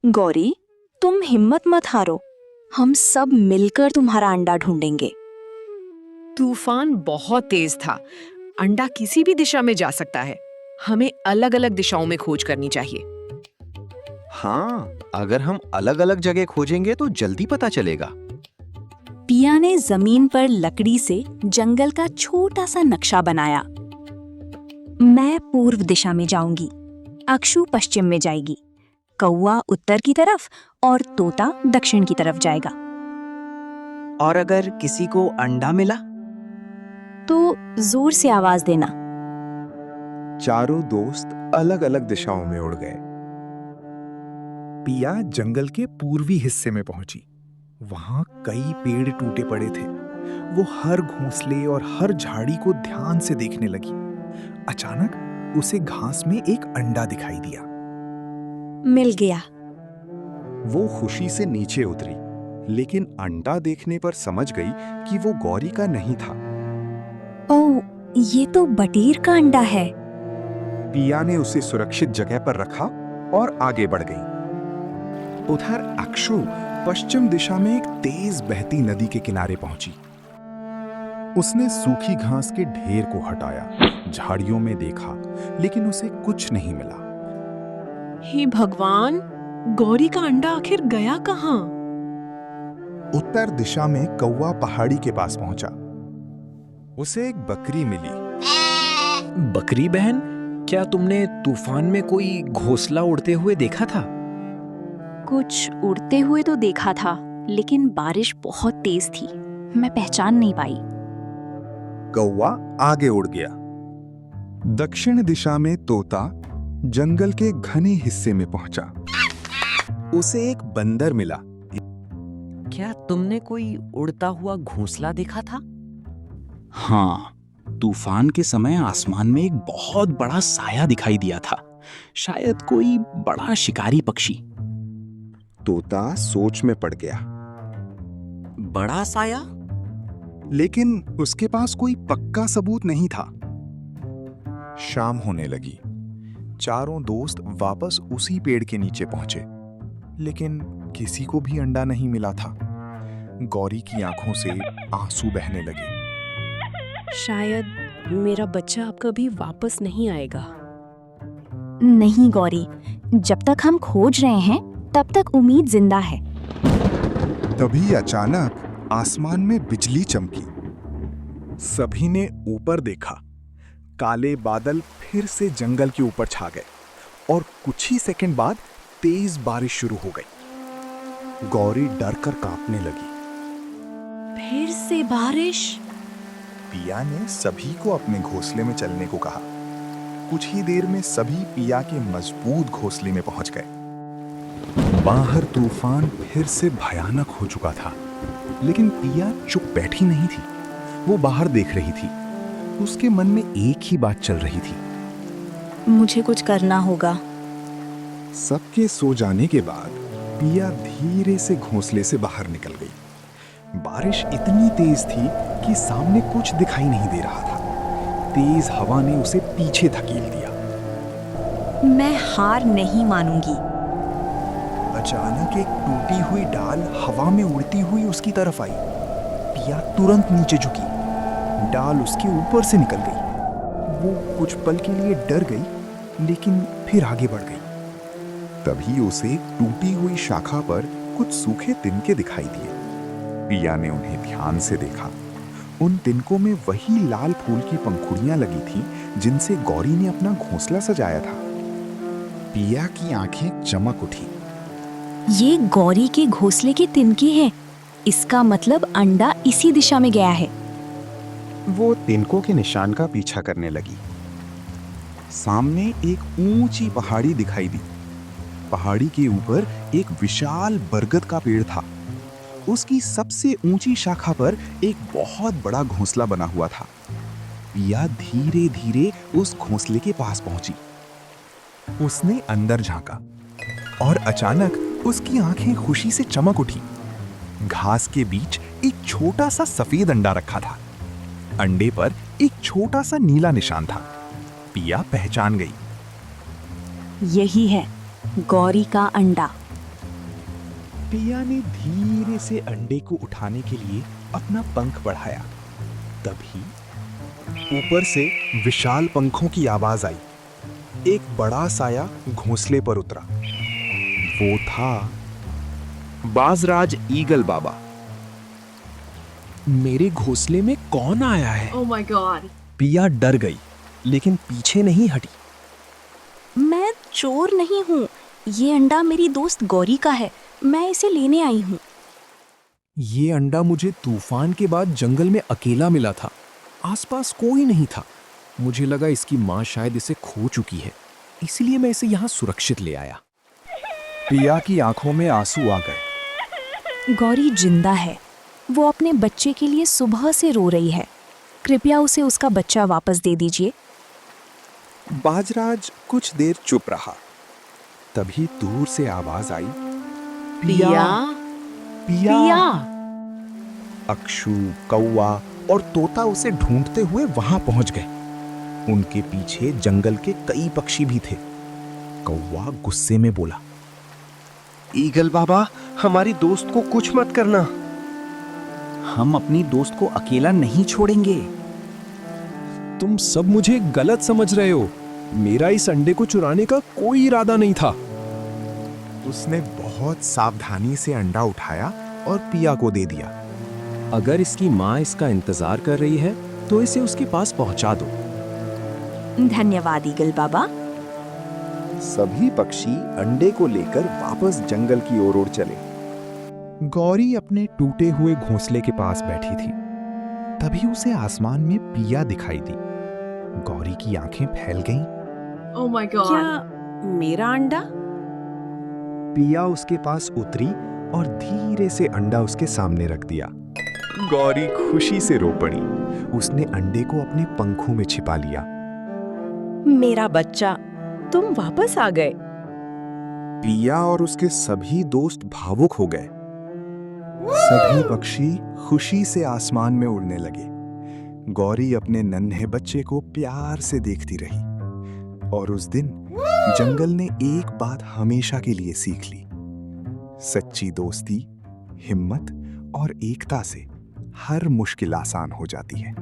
गौरी, तुम हिम्मत मत हारो। हम सब मिलकर तुम्हारा अंडा ढूंढेंगे। तूफान बहुत तेज था। अंडा किसी भी दिशा में जा सकता है। हमें अलग अलग दिशाओं में खोज करनी चाहिए। हाँ, अगर हम अलग अलग जगह खोजेंगे तो जल्दी पता चलेगा। पिया ने जमीन पर लकड़ी से जंगल का छोटा सा नक्शा बनाया। मैं पूर्व दिशा में जाऊंगी, अक्षु पश्चिम में जाएगी, कौवा उत्तर की तरफ और तोता दक्षिण की तरफ जाएगा। और अगर किसी को अंडा मिला? तो जोर से आवाज देना। चारों दोस्त अलग अलग दिशाओं में उड़ गए। पिया जंगल के पूर्वी हिस्से में पहुंची। वहां कई पेड़ टूटे पड़े थे। वो हर घोंसले और हर झाड़ी को ध्यान से देखने लगी। अचानक उसे घास में एक अंडा दिखाई दिया। मिल गया। वो खुशी से नीचे उतरी, लेकिन अंडा देखने पर समझ गई कि वो गौरी का नहीं था। ओह, ये तो बटीर का अंडा है। पिया ने उसे सुरक्षित जगह पर रखा और आगे बढ़ गई। उधर अक्षु पश्चिम दिशा में एक तेज बहती नदी के किनारे पहुंची। उसने सूखी घास के ढेर को हटाया, झाड़ियों में देखा, लेकिन उसे कुछ नहीं मिला। हे भगवान, गौरी का अंडा आखिर गया कहाँ? उत्तर दिशा में कौवा पहाड़ी के पास पहुंचा। उसे एक बकरी मिली। बकरी बहन, क्या तुमने तूफान में कोई घोंसला उड़ते हुए देखा था? कुछ उड़ते हुए तो देखा था, लेकिन बारिश बहुत तेज थी, मैं पहचान नहीं पाई। कौवा आगे उड़ गया। दक्षिण दिशा में तोता जंगल के घने हिस्से में पहुंचा। उसे एक बंदर मिला। क्या तुमने कोई उड़ता हुआ घोंसला देखा था? हाँ, तूफान के समय आसमान में एक बहुत बड़ा साया दिखाई दिया था। शायद कोई बड़ा शिकारी पक्षी। तोता सोच में पड़ गया, बड़ा साया? लेकिन उसके पास कोई पक्का सबूत नहीं था। शाम होने लगी। चारों दोस्त वापस उसी पेड़ के नीचे पहुंचे, लेकिन किसी को भी अंडा नहीं मिला था। गौरी की आंखों से आंसू बहने लगे। शायद मेरा बच्चा अब कभी वापस नहीं आएगा। नहीं गौरी, जब तक हम खोज रहे हैं तब तक उम्मीद जिंदा है। तभी अचानक आसमान में बिजली चमकी। सभी ने ऊपर देखा। काले बादल फिर से जंगल के ऊपर छा गए और कुछ ही सेकंड बाद तेज बारिश शुरू हो गई। गौरी डर कर कांपने लगी। फिर से बारिश? पिया ने सभी को अपने घोंसले में चलने को कहा। कुछ ही देर में सभी पिया के मजबूत घोंसले में पहुंच गए। बाहर तूफान फिर से भयानक हो चुका था, लेकिन पिया चुप बैठी नहीं थी। वो बाहर देख रही थी। उसके मन में एक ही बात चल रही थी, मुझे कुछ करना होगा। सबके सो जाने के बाद पिया धीरे से घोंसले से बाहर निकल गई। बारिश इतनी तेज थी कि सामने कुछ दिखाई नहीं दे रहा था। तेज हवा ने उसे पीछे धकेल दिया। मैं हार नहीं मानूंगी। अचानक एक टूटी हुई डाल हवा में उड़ती हुई उसकी तरफ आई। पिया तुरंत नीचे झुकी। डाल उसके ऊपर से निकल गई। वो कुछ पल के लिए डर गई, लेकिन फिर आगे बढ़ गई। तभी उसे टूटी हुई शाखा पर कुछ सूखे तिनके दिखाई दिए। पिया ने उन्हें ध्यान से देखा। उन तिनकों में वही लाल फूल की पंखुड़ियां लगी थीं, जिनसे गौरी ने अपना घोंसला सजाया था। पिया की आंखें चमक उठी। ये गौरी के घोंसले के तिनके हैं। इसका मतलब अंडा इसी दिशा में गया है। वो तिनकों के निशान का पीछा करने लगी। सामने एक ऊंची पहाड़ी दिखाई दी। पहाड़ी के ऊपर एक विशाल बरगद का पेड़ था। उसकी सबसे ऊंची शाखा पर एक बहुत बड़ा घोंसला बना हुआ था। पिया धीरे धीरे उस घोंसले के पास पहुंची। उसने अंदर झांका और अचानक उसकी आंखें खुशी से चमक उठी। घास के बीच एक छोटा सा सफेद अंडा रखा था। अंडे पर एक छोटा सा नीला निशान था। पिया पहचान गई। यही है गौरी का अंडा। पिया ने धीरे से अंडे को उठाने के लिए अपना पंख बढ़ाया। तभी ऊपर से विशाल पंखों की आवाज आई। एक बड़ा साया घोंसले पर उतरा। वो था बाजराज ईगल बाबा। मेरे घोंसले में कौन आया है? Oh my God. पिया डर गई, लेकिन पीछे नहीं हटी। मैं चोर नहीं हूँ, ये अंडा मेरी दोस्त गौरी का है, मैं इसे लेने आई हूँ। ये अंडा मुझे तूफान के बाद जंगल में अकेला मिला था। आसपास कोई नहीं था। मुझे लगा इसकी माँ शायद इसे खो चुकी है, इसलिए मैं इसे यहाँ सुरक्षित ले आया। पिया की आंखों में आंसू आ गए। गौरी जिंदा है, वो अपने बच्चे के लिए सुबह से रो रही है। कृपया उसे उसका बच्चा वापस दे दीजिए। बाजराज कुछ देर चुप रहा। तभी दूर से आवाज आई, पिया पिया। अक्षु, कौवा और तोता उसे ढूंढते हुए वहां पहुंच गए। उनके पीछे जंगल के कई पक्षी भी थे। कौवा गुस्से में बोला, ईगल बाबा, हमारी दोस्त को कुछ मत करना। हम अपनी दोस्त को अकेला नहीं छोड़ेंगे। तुम सब मुझे गलत समझ रहे हो। मेरा इस अंडे को चुराने का कोई इरादा नहीं था। उसने बहुत सावधानी से अंडा उठाया और पिया को दे दिया। अगर इसकी माँ इसका इंतजार कर रही है तो इसे उसके पास पहुंचा दो। धन्यवाद ईगल बाबा। सभी पक्षी अंडे को लेकर वापस जंगल की ओर उड़ चले। गौरी अपने टूटे हुए घोंसले के पास बैठी थी। तभी उसे आसमान में पिया दिखाई दी। गौरी की आंखें फैल गईं। Oh my God. क्या मेरा अंडा? पिया उसके पास उतरी और धीरे से अंडा उसके सामने रख दिया। गौरी खुशी से रो पड़ी। उसने अंडे को अपने पंखों में छिपा लिया। मेरा बच्चा, तुम वापस आ गए। पिया और उसके सभी दोस्त भावुक हो गए। सभी पक्षी खुशी से आसमान में उड़ने लगे। गौरी अपने नन्हे बच्चे को प्यार से देखती रही। और उस दिन जंगल ने एक बात हमेशा के लिए सीख ली। सच्ची दोस्ती, हिम्मत और एकता से हर मुश्किल आसान हो जाती है।